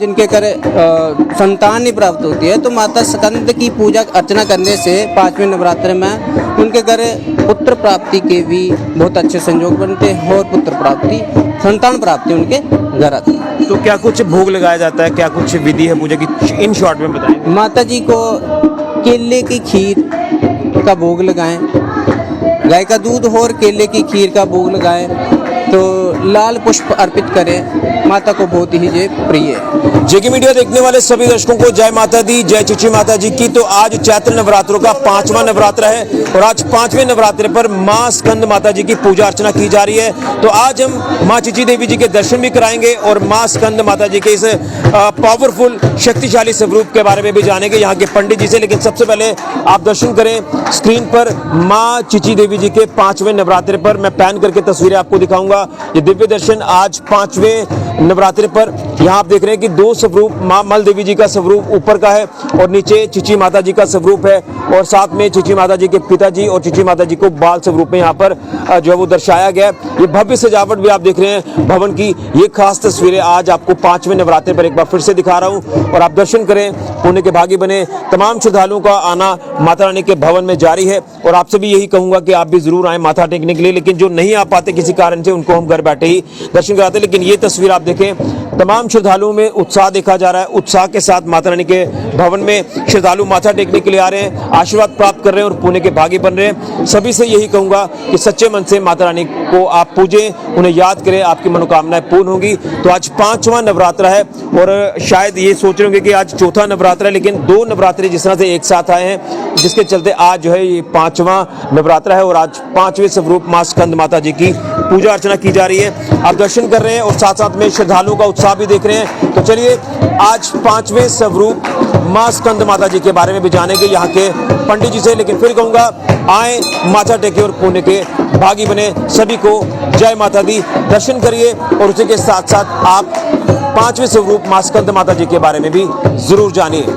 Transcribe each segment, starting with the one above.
जिनके कर संतान नहीं प्राप्त होती है, तो माता स्कंद की पूजा अर्चना करने से 5वें नवरात्र में उनके घर पुत्र प्राप्ति के भी बहुत अच्छे संयोग बनते हैं और पुत्र प्राप्ति, संतान प्राप्ति उनके घर आती है। तो क्या कुछ भोग लगाया जाता है, क्या कुछ विधि है पूजा की, इन शॉर्ट में बताएं। माता जी को केले की खीर का भोग लगाएं, गाय का दूध और केले की खीर का भोग लगाएं, तो लाल पुष्प अर्पित करें, माता को बहुत ही ये प्रिय है। जेके मीडिया देखने वाले सभी दर्शकों को जय माता दी, जय चिची माता जी की। तो आज चैत्र नवरात्रों का 5वां नवरात्र है और आज 5वें नवरात्र पर मां स्कंद माता जी की पूजा अर्चना की जा रही है। तो आज हम मां चिची देवी जी के दर्शन भी कराएंगे और मां स्कंद माता जी के इस पावरफुल शक्तिशाली स्वरूप के बारे में भी जानेंगे यहाँ के पंडित जी से। लेकिन सबसे पहले आप दर्शन करें स्क्रीन पर मां चिची देवी जी के 5वें नवरात्र पर। मैं पैन करके तस्वीरें आपको दिखाऊंगा। ये दिव्य दर्शन आज 5वें नवरात्र पर यहाँ आप देख रहे हैं कि दो स्वरूप, मां मल देवी जी का स्वरूप ऊपर का है और नीचे चिची माता जी का स्वरूप है, और साथ में चिची माता जी के पिताजी और चिची माता जी को बाल स्वरूप में यहाँ पर जो है वो दर्शाया गया है। ये भव्य सजावट भी आप देख रहे हैं भवन की। ये खास तस्वीरें आज आपको 5वें नवरात्र पर एक बार फिर से दिखा रहा हूँ और आप दर्शन करें, पुण्य के भागी बने। तमाम श्रद्धालुओं का आना माता रानी के भवन में जारी है और आपसे भी यही कहूंगा कि आप भी जरूर आए माथा टेकने के लिए। लेकिन जो नहीं आ पाते किसी कारण से, उनको हम घर बैठे ही दर्शन कराते। लेकिन ये तस्वीर आप देखें, तमाम श्रद्धालुओं में उत्साह देखा जा रहा है। उत्साह के साथ माता रानी के भवन में श्रद्धालु माथा टेकने के लिए आ रहे हैं, आशीर्वाद प्राप्त कर रहे हैं और पुण्य के भागी बन रहे हैं। सभी से यही कहूंगा कि सच्चे मन से माता रानी को आप पूजें, उन्हें याद करें, आपकी मनोकामनाएं पूर्ण होंगी। तो आज 5वां नवरात्र है और शायद ये सोच रहे होंगे कि आज चौथा नवरात्र है, लेकिन 2 नवरात्रे जिस तरह से एक साथ आए हैं, जिसके चलते आज जो है ये 5वां नवरात्र है और आज 5वें स्वरूप मां स्कंद माता जी की पूजा अर्चना की जा रही है। आप दर्शन कर रहे हैं और साथ साथ में श्रद्धालुओं का उत्साह भी देख रहे हैं। तो चलिए आज 5वें स्वरूप मां स्कंद माता जी के बारे में भी जानेंगे यहाँ के पंडित जी से। लेकिन फिर कहूंगा, आए माथा टेके और पुण्य के भागी बने। सभी को जय माता दी। दर्शन करिए और उसी के साथ साथ आप 5वें स्वरूप मां स्कंद माता जी के बारे में भी जरूर जानिए।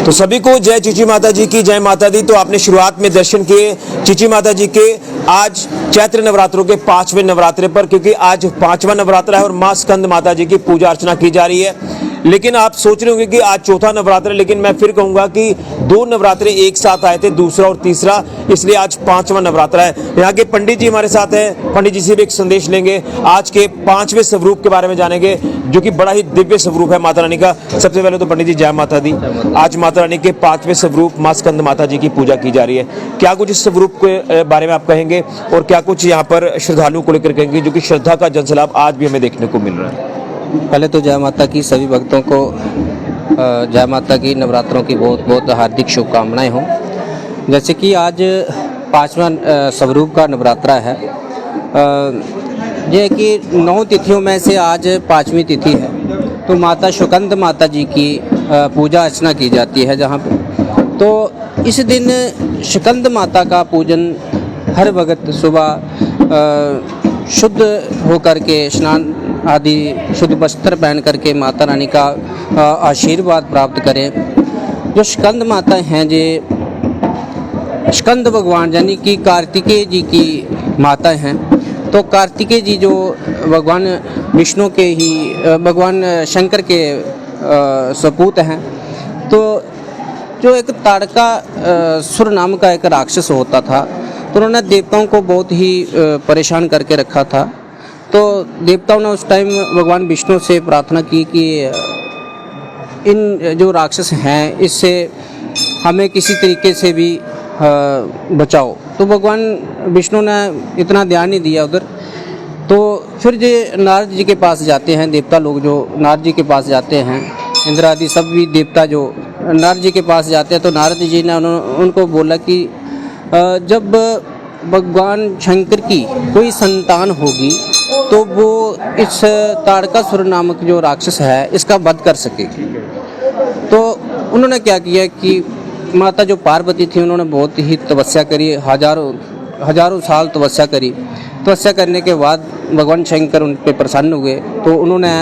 तो सभी को जय चिची माता जी की, जय माता दी। तो आपने शुरुआत में दर्शन किए चिची माता जी के आज चैत्र नवरात्रों के 5वें नवरात्रे पर, क्योंकि आज 5वां नवरात्र है और मां स्कंद माता जी की पूजा अर्चना की जा रही है। लेकिन आप सोच रहे होंगे कि आज चौथा नवरात्र है, लेकिन मैं फिर कहूंगा कि 2 नवरात्रे एक साथ आए थे, दूसरा और तीसरा, इसलिए आज 5वां नवरात्र है। यहाँ के पंडित जी हमारे साथ हैं, पंडित जी से भी एक संदेश लेंगे, आज के 5वें स्वरूप के बारे में जानेंगे, जो कि बड़ा ही दिव्य स्वरूप है माता रानी का। सबसे पहले तो पंडित जी जय माता दी। आज माता रानी के 5वें स्वरूप मां स्कंद माता जी की पूजा की जा रही है, क्या कुछ इस स्वरूप के बारे में आप कहेंगे और क्या कुछ यहाँ पर श्रद्धालुओं को लेकर कहेंगे, जो कि श्रद्धा का जनसैलाब आज भी हमें देखने को मिल रहा है? पहले तो जय माता की, सभी भक्तों को जय माता की, नवरात्रों की बहुत बहुत हार्दिक शुभकामनाएं हों। जैसे कि आज 5वां स्वरूप का नवरात्रा है, यह कि 9 तिथियों में से आज 5वीं तिथि है, तो माता स्कंद माता जी की पूजा अर्चना की जाती है जहाँ पे। तो इस दिन स्कंद माता का पूजन हर वक्त सुबह शुद्ध होकर के, स्नान आदि शुद्ध वस्त्र पहन करके माता रानी का आशीर्वाद प्राप्त करें। जो स्कंद माता हैं, जे स्कंद भगवान यानी कि कार्तिकेय जी की माता हैं। तो कार्तिकेय जी जो भगवान विष्णु के ही, भगवान शंकर के सपूत हैं। तो जो एक ताड़का सुर नाम का एक राक्षस होता था, तो उन्होंने देवताओं को बहुत ही परेशान करके रखा था। तो देवताओं ने उस टाइम भगवान विष्णु से प्रार्थना की कि इन जो राक्षस हैं, इससे हमें किसी तरीके से भी बचाओ। तो भगवान विष्णु ने इतना ध्यान नहीं दिया उधर। तो फिर जो नारद जी के पास जाते हैं, देवता लोग जो नारद जी के पास जाते हैं, इंद्र आदि सब भी देवता जो नारद जी के पास जाते हैं, तो नारद जी ने उनको बोला कि जब भगवान शंकर की कोई संतान होगी तो वो इस ताड़कासुर नामक जो राक्षस है इसका वध कर सकेगी। तो उन्होंने क्या किया कि माता जो पार्वती थी, उन्होंने बहुत ही तपस्या करी, हजारों हजारों साल तपस्या करी। तपस्या करने के बाद भगवान शंकर उन पे प्रसन्न हुए, तो उन्होंने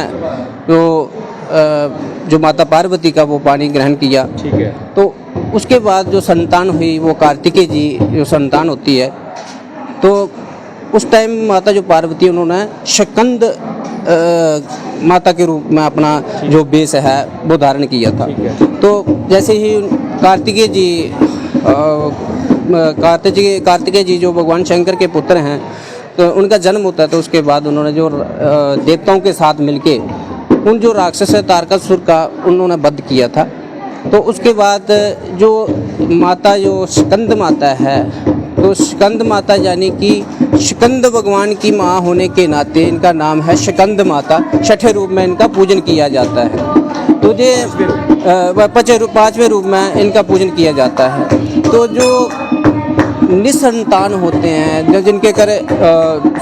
जो माता पार्वती का वो पानी ग्रहण किया। ठीक है। तो उसके बाद जो संतान हुई वो कार्तिकेय जी जो संतान होती है, तो उस टाइम माता जो पार्वती उन्होंने शकंद माता के रूप में अपना जो बेस है वो धारण किया था। तो जैसे ही कार्तिकेय जी जो भगवान शंकर के पुत्र हैं, तो उनका जन्म होता है, तो उसके बाद उन्होंने जो देवताओं के साथ मिलके उन जो राक्षस तारकासुर का उन्होंने वध किया था। तो उसके बाद जो माता जो स्कंद माता है, तो स्कंद माता यानी कि स्कंद भगवान की माँ होने के नाते इनका नाम है स्कंद माता। छठे रूप में इनका पूजन किया जाता है। तो ये पाँचवें रूप में इनका पूजन किया जाता है। तो जो निसंतान होते हैं, जो जिनके कर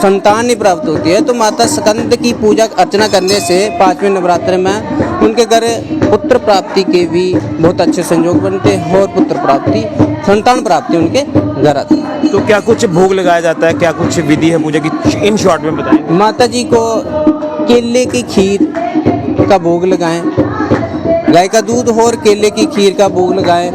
संतान नहीं प्राप्त होती है, तो माता स्कंद की पूजा अर्चना करने से पाँचवें नवरात्र में उनके घर पुत्र प्राप्ति के भी बहुत अच्छे संयोग बनते हैं और पुत्र प्राप्ति, संतान प्राप्ति उनके घर आती है। तो क्या कुछ भोग लगाया जाता है, क्या कुछ विधि है पूजा की, इन शॉर्ट में बताएं। माता जी को केले की खीर का भोग लगाएं, गाय का दूध और केले की खीर का भोग लगाएं,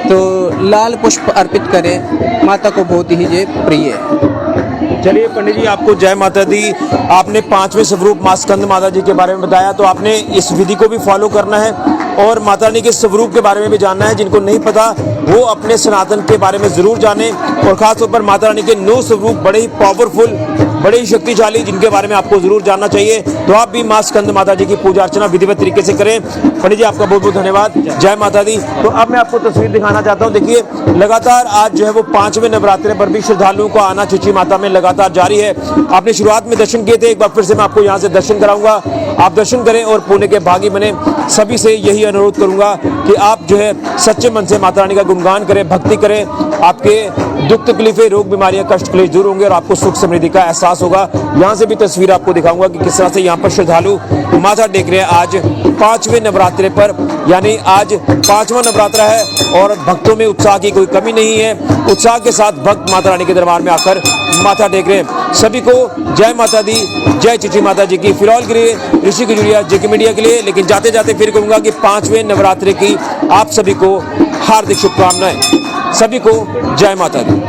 तो लाल पुष्प अर्पित करें। माता को बहुत ही ये प्रिय है। चलिए पंडित जी, आपको जय माता दी। आपने पांचवें स्वरूप मां स्कंद माता जी के बारे में बताया, तो आपने इस विधि को भी फॉलो करना है और माता रानी के स्वरूप के बारे में भी जानना है। जिनको नहीं पता वो अपने सनातन के बारे में जरूर जाने, और खासतौर पर माता रानी के 9 स्वरूप बड़े ही पावरफुल, बड़े ही शक्तिशाली, जिनके बारे में आपको जरूर जानना चाहिए। तो आप भी मां स्कंद माता जी की पूजा अर्चना विधिवत तरीके से करें। पंडित जी, आपका बहुत बहुत धन्यवाद। जय माता दी। तो अब मैं आपको तस्वीर दिखाना चाहता हूँ। देखिए, लगातार आज जो है वो पांचवें नवरात्रे पर भी श्रद्धालुओं का आना चिची माता में लगातार जारी है। आपने शुरुआत में दर्शन किए थे, एक बार फिर से मैं आपको यहाँ से दर्शन कराऊंगा। आप दर्शन करें और पुण्य के भागी बने। सभी से यही अनुरोध करूंगा कि आप जो है सच्चे मन से माता रानी का गुणगान करें, भक्ति करें। आपके दुख तकलीफें, रोग, बीमारियां, कष्ट क्लेश दूर होंगे और आपको सुख समृद्धि का एहसास होगा। यहाँ से भी तस्वीर आपको दिखाऊंगा कि किस तरह से यहाँ पर श्रद्धालु माथा टेक रहे हैं आज पांचवें नवरात्रे पर। यानी आज पांचवा नवरात्रा है और भक्तों में उत्साह की कोई कमी नहीं है। उत्साह के साथ भक्त माता रानी के दरबार में आकर माथा टेक रहे हैं। सभी को जय माता दी, जय चिची माता जी की। फिलहाल के लिए ऋषि की जुड़िया जेके मीडिया के लिए, लेकिन जाते जाते फिर कहूंगा कि पांचवें नवरात्रे की आप सभी को हार्दिक शुभकामनाएं। सभी को जय माता दी।